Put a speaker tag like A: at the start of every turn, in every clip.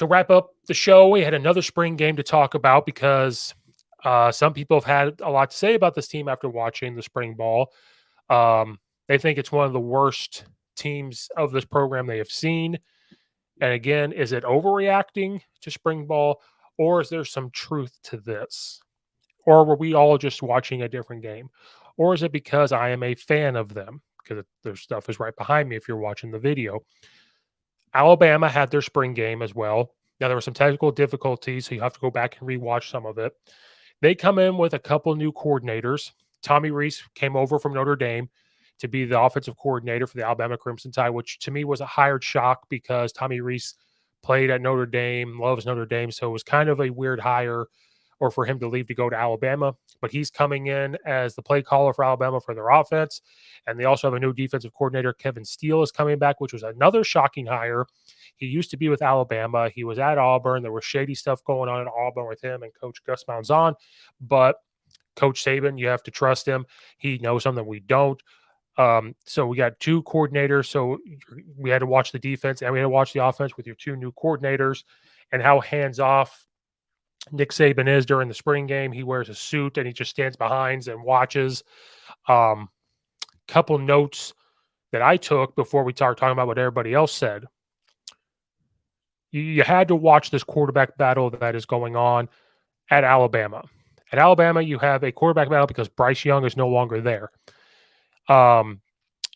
A: To wrap up the show, we had another spring game to talk about because some people have had a lot to say about this team after watching the spring ball. Um, they think it's one of the worst teams of this program they have seen. And again, is it overreacting to spring ball, or is there some truth to this? Or were we all just watching a different game? Or is it because I am a fan of them? Because their stuff is right behind me if you're watching the video. Alabama had their spring game as well. Now, there were some technical difficulties, so you have to go back and rewatch some of it. They come in with a couple new coordinators. Tommy Rees came over from Notre Dame to be the offensive coordinator for the Alabama Crimson Tide, which to me was a hired shock because Tommy Rees played at Notre Dame, loves Notre Dame. So it was kind of a weird hire or for him to leave to go to Alabama. But he's coming in as the play caller for Alabama for their offense. And they also have a new defensive coordinator. Kevin Steele is coming back, which was another shocking hire. He used to be with Alabama. He was at Auburn. There was shady stuff going on at Auburn with him and Coach Gus Malzahn. But Coach Saban, you have to trust him. He knows something we don't. So we got two coordinators. So we had to watch the defense and we had to watch the offense with your two new coordinators and how hands off Nick Saban is during the spring game. He wears a suit and he just stands behind and watches. Couple notes that I took before we start talking about what everybody else said. You had to watch this quarterback battle that is going on at Alabama. At Alabama, you have a quarterback battle because Bryce Young is no longer there.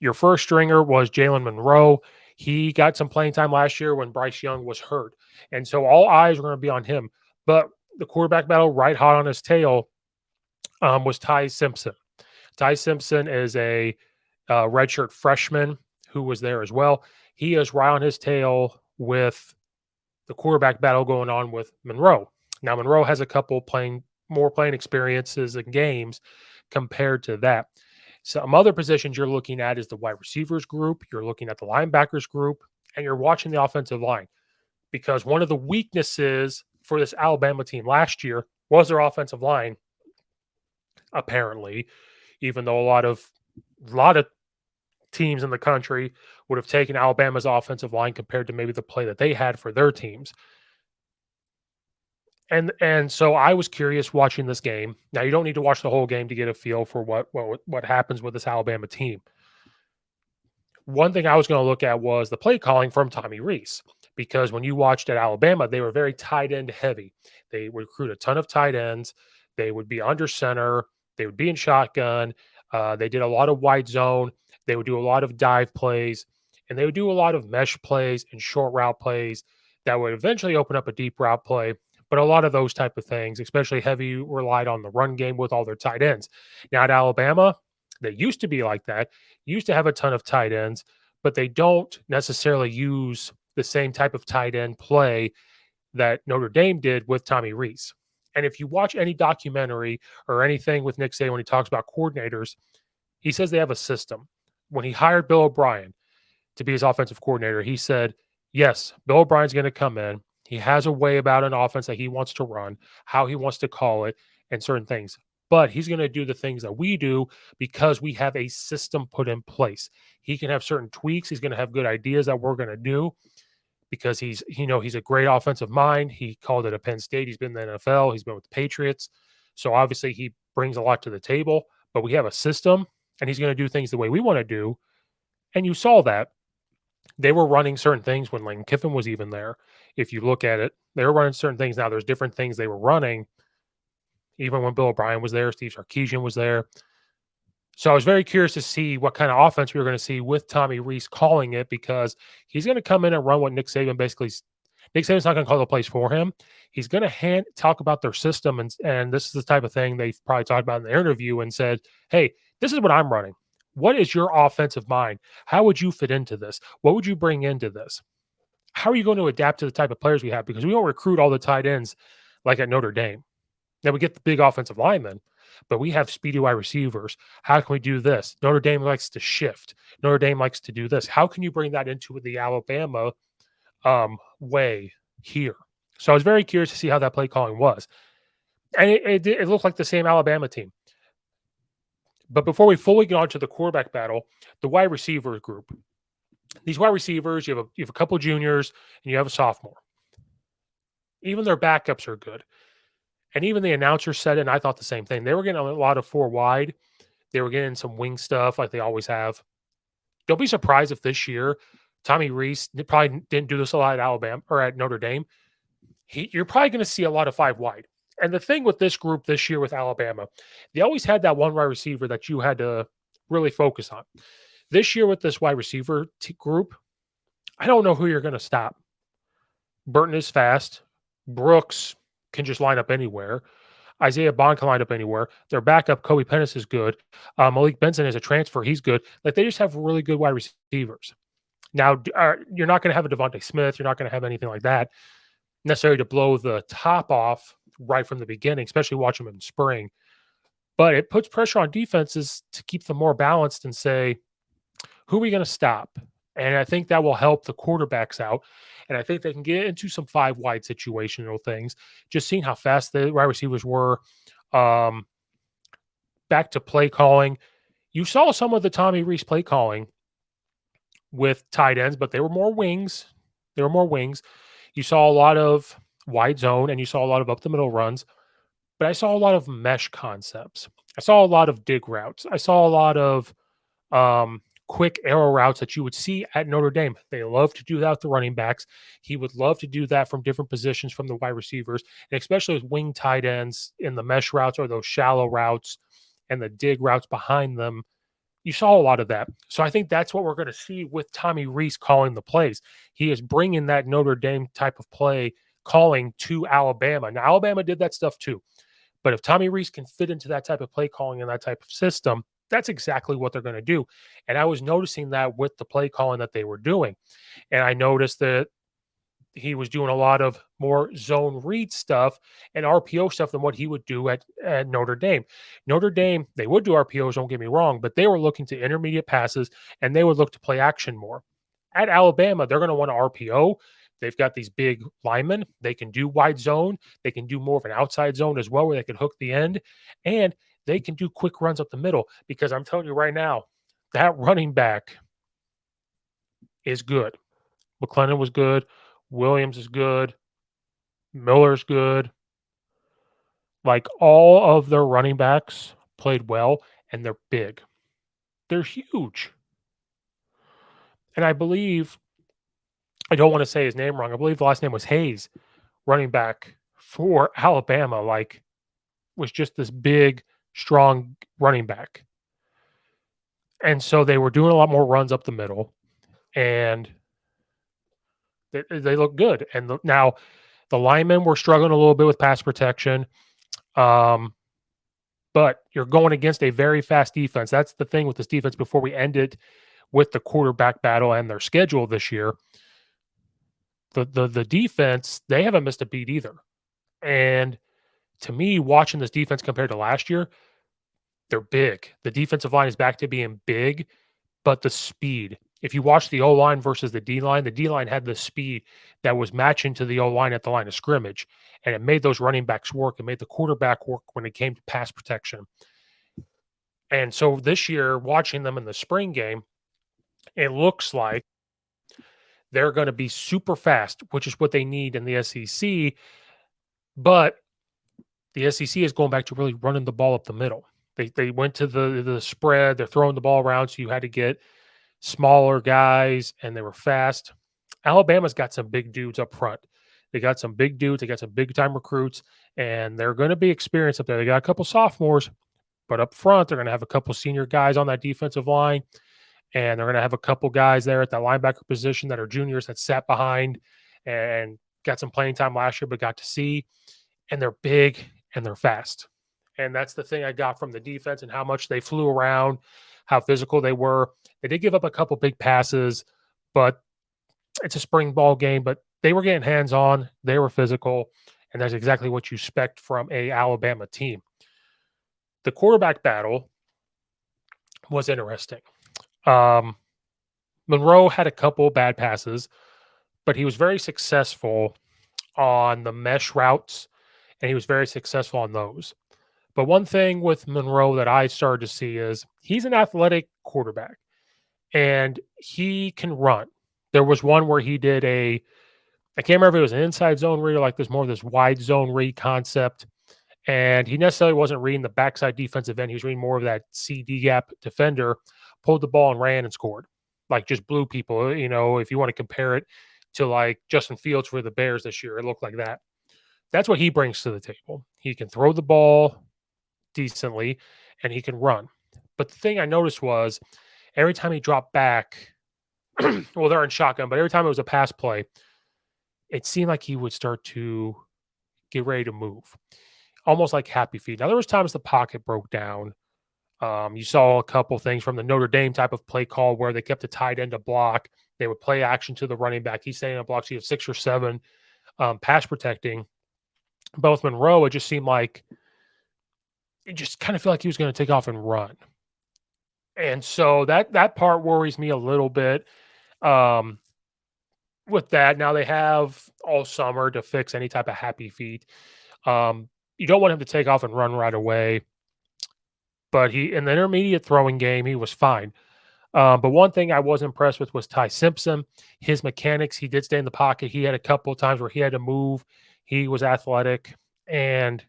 A: Your first stringer was Jalen Monroe. He got some playing time last year when Bryce Young was hurt. And so all eyes were going to be on him. But the quarterback battle right hot on his tail was Ty Simpson. Ty Simpson is a redshirt freshman who was there as well. He is right on his tail with the quarterback battle going on with Monroe. Now, Monroe has a couple more playing experiences and games compared to that. Some other positions you're looking at is the wide receivers group, you're looking at the linebackers group, and you're watching the offensive line. Because one of the weaknesses for this Alabama team last year was their offensive line, apparently, even though a lot of teams in the country would have taken Alabama's offensive line compared to maybe the play that they had for their teams. And so I was curious watching this game. Now you don't need to watch the whole game to get a feel for what happens with this Alabama team. One thing I was going to look at was the play calling from Tommy Rees, because when you watched at Alabama, they were very tight end heavy. They would recruit a ton of tight ends. They would be under center. They would be in shotgun. They did a lot of wide zone. They would do a lot of dive plays, and they would do a lot of mesh plays and short route plays that would eventually open up a deep route play. But a lot of those type of things, especially heavy, relied on the run game with all their tight ends. Now at Alabama, they used to be like that, used to have a ton of tight ends, but they don't necessarily use the same type of tight end play that Notre Dame did with Tommy Rees. And if you watch any documentary or anything with Nick Saban when he talks about coordinators, he says they have a system. When he hired Bill O'Brien to be his offensive coordinator, he said, yes, Bill O'Brien's going to come in. He has a way about an offense that he wants to run, how he wants to call it, and certain things. But he's going to do the things that we do because we have a system put in place. He can have certain tweaks. He's going to have good ideas that we're going to do because he's a great offensive mind. He called it at Penn State. He's been in the NFL. He's been with the Patriots. So obviously he brings a lot to the table, but we have a system and he's going to do things the way we want to do. And you saw that. They were running certain things when Lane Kiffin was even there. If you look at it, they were running certain things. Now there's different things they were running. Even when Bill O'Brien was there, Steve Sarkisian was there. So I was very curious to see what kind of offense we were going to see with Tommy Rees calling it, because he's going to come in and run what Nick Saban basically. Nick Saban's not going to call the plays for him. He's going to talk about their system, and this is the type of thing they've probably talked about in the interview and said, hey, this is what I'm running. What is your offensive mind? How would you fit into this? What would you bring into this? How are you going to adapt to the type of players we have? Because we don't recruit all the tight ends like at Notre Dame. Now we get the big offensive linemen, but we have speedy wide receivers. How can we do this? Notre Dame likes to shift. Notre Dame likes to do this. How can you bring that into the Alabama way here? So I was very curious to see how that play calling was. And it looked like the same Alabama team. But before we fully get on to the quarterback battle, the wide receiver group. These wide receivers, you have a couple juniors and you have a sophomore. Even their backups are good. And even the announcer said it, and I thought the same thing. They were getting a lot of four wide. They were getting some wing stuff like they always have. Don't be surprised if this year Tommy Rees probably didn't do this a lot at Alabama or at Notre Dame. You're probably going to see a lot of five wide. And the thing with this group this year with Alabama, they always had that one wide receiver that you had to really focus on. This year with this wide receiver group, I don't know who you're going to stop. Burton is fast. Brooks can just line up anywhere. Isaiah Bond can line up anywhere. Their backup, Kobe Pennis, is good. Malik Benson is a transfer. He's good. Like, they just have really good wide receivers. Now, you're not going to have a Devontae Smith. You're not going to have anything like that necessarily to blow the top off right from the beginning, especially watch them in spring. But it puts pressure on defenses to keep them more balanced and say, who are we going to stop? And I think that will help the quarterbacks out. And I think they can get into some five wide situational things. Just seeing how fast the wide receivers were. Back to play calling. You saw some of the Tommy Rees play calling with tight ends, but they were more wings. You saw a lot of wide zone and you saw a lot of up the middle runs, but I saw a lot of mesh concepts. I saw a lot of dig routes. I saw a lot of quick arrow routes that you would see at Notre Dame. They love to do that with the running backs. He would love to do that from different positions from the wide receivers, and especially with wing tight ends in the mesh routes or those shallow routes and the dig routes behind them. You saw a lot of that. So I think that's what we're going to see with Tommy Rees calling the plays. He is bringing that Notre Dame type of play calling to Alabama. Now, Alabama did that stuff too. But if Tommy Rees can fit into that type of play calling and that type of system, that's exactly what they're going to do. And I was noticing that with the play calling that they were doing. And I noticed that he was doing a lot of more zone read stuff and RPO stuff than what he would do at Notre Dame. Notre Dame, they would do RPOs, don't get me wrong, but they were looking to intermediate passes and they would look to play action more. At Alabama, they're going to want to RPO. They've got these big linemen. They can do wide zone. They can do more of an outside zone as well where they can hook the end. And they can do quick runs up the middle because I'm telling you right now, that running back is good. McClellan was good. Williams is good. Miller's good. Like, all of their running backs played well, and they're big. They're huge. And I believe, I don't want to say his name wrong. I believe the last name was Hayes, running back for Alabama, like, was just this big, strong running back. And so they were doing a lot more runs up the middle, and they look good. And now the linemen were struggling a little bit with pass protection. But you're going against a very fast defense. That's the thing with this defense before we ended with the quarterback battle and their schedule this year. The defense, they haven't missed a beat either. And to me, watching this defense compared to last year, they're big. The defensive line is back to being big, but the speed. If you watch the O-line versus the D-line had the speed that was matching to the O-line at the line of scrimmage, and it made those running backs work. It made the quarterback work when it came to pass protection. And so this year, watching them in the spring game, it looks like they're going to be super fast, which is what they need in the SEC. But the SEC is going back to really running the ball up the middle. They went to the spread. They're throwing the ball around, so you had to get smaller guys, and they were fast. Alabama's got some big dudes up front. They got some big dudes. They got some big-time recruits, and they're going to be experienced up there. They got a couple sophomores, but up front, they're going to have a couple senior guys on that defensive line, and they're going to have a couple guys there at that linebacker position that are juniors that sat behind and got some playing time last year but got to see. And they're big, and they're fast. And that's the thing I got from the defense and how much they flew around, how physical they were. They did give up a couple big passes, but it's a spring ball game. But they were getting hands-on. They were physical, and that's exactly what you expect from a Alabama team. The quarterback battle was interesting. Monroe had a couple bad passes, but he was very successful on the mesh routes, and he was very successful on those. But one thing with Monroe that I started to see is he's an athletic quarterback, and he can run. There was one where he did a I can't remember if it was an inside zone read or like this more of this wide zone read concept. And he necessarily wasn't reading the backside defensive end. He was reading more of that CD gap defender, pulled the ball and ran and scored. Like just blew people. If you want to compare it to like Justin Fields for the Bears this year, it looked like that. That's what he brings to the table. He can throw the ball decently and he can run. But the thing I noticed was every time he dropped back, well, they're in shotgun, but every time it was a pass play, it seemed like he would start to get ready to move, almost like happy feet. Now, there was times the pocket broke down. You saw a couple things from the Notre Dame type of play call where they kept a tight end to block. They would play action to the running back. He's staying on blocks. He had 6 or 7 pass protecting. But with Monroe, it just seemed like it just kind of felt like he was going to take off and run. And so that part worries me a little bit. Um, with that, now they have all summer to fix any type of happy feet. You don't want him to take off and run right away. But he in the intermediate throwing game, he was fine. But one thing I was impressed with was Ty Simpson. His mechanics, he did stay in the pocket. He had a couple of times where he had to move. He was athletic, and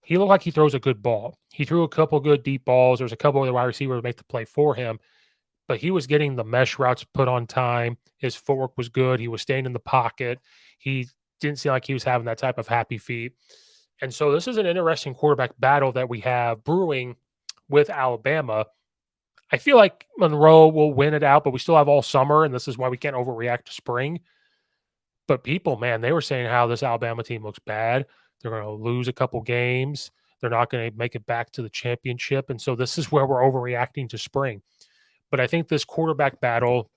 A: he looked like he throws a good ball. He threw a couple good deep balls. There's a couple of the wide receivers make the play for him, but he was getting the mesh routes put on time. His footwork was good. He was staying in the pocket. He didn't seem like he was having that type of happy feet. And so this is an interesting quarterback battle that we have brewing with Alabama. I feel like Monroe will win it out, but we still have all summer, and this is why we can't overreact to spring. But people, man, they were saying how this Alabama team looks bad. They're going to lose a couple games. They're not going to make it back to the championship. And so this is where we're overreacting to spring. But I think this quarterback battle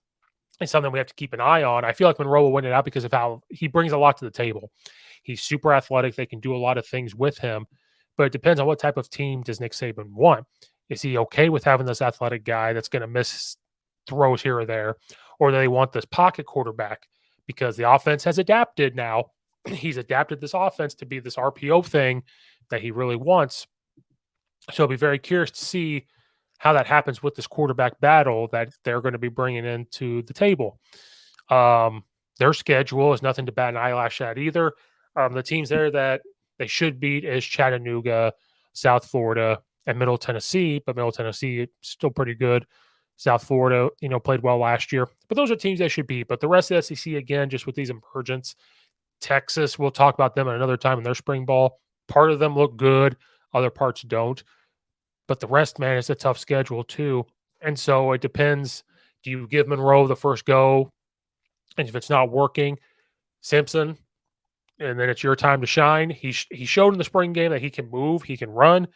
A: is something we have to keep an eye on. I feel like Monroe will win it out because of how he brings a lot to the table. He's super athletic. They can do a lot of things with him, but it depends on what type of team does Nick Saban want. Is he okay with having this athletic guy that's going to miss throws here or there, or do they want this pocket quarterback because the offense has adapted now? He's adapted this offense to be this RPO thing that he really wants. So I'll be very curious to see how that happens with this quarterback battle that they're going to be bringing into the table. Their schedule is nothing to bat an eyelash at either. The teams there that they should beat is Chattanooga, South Florida, and Middle Tennessee. But Middle Tennessee is still pretty good. South Florida, played well last year. But those are teams they should beat. But the rest of the SEC, again, just with these emergents, Texas, we'll talk about them at another time in their spring ball. Part of them look good, other parts don't. But the rest, man, it's a tough schedule too. And so it depends. Do you give Monroe the first go? And if it's not working, Simpson, and then it's your time to shine. He showed in the spring game that he can move, he can run,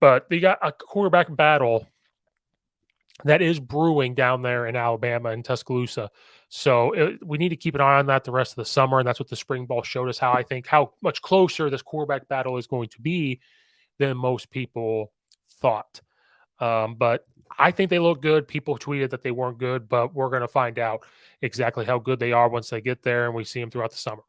A: but they got a quarterback battle that is brewing down there in Alabama and Tuscaloosa. So we need to keep an eye on that the rest of the summer, and that's what the spring ball showed us. How much closer this quarterback battle is going to be than most people thought. But I think they look good. People tweeted that they weren't good, but we're going to find out exactly how good they are once they get there and we see them throughout the summer.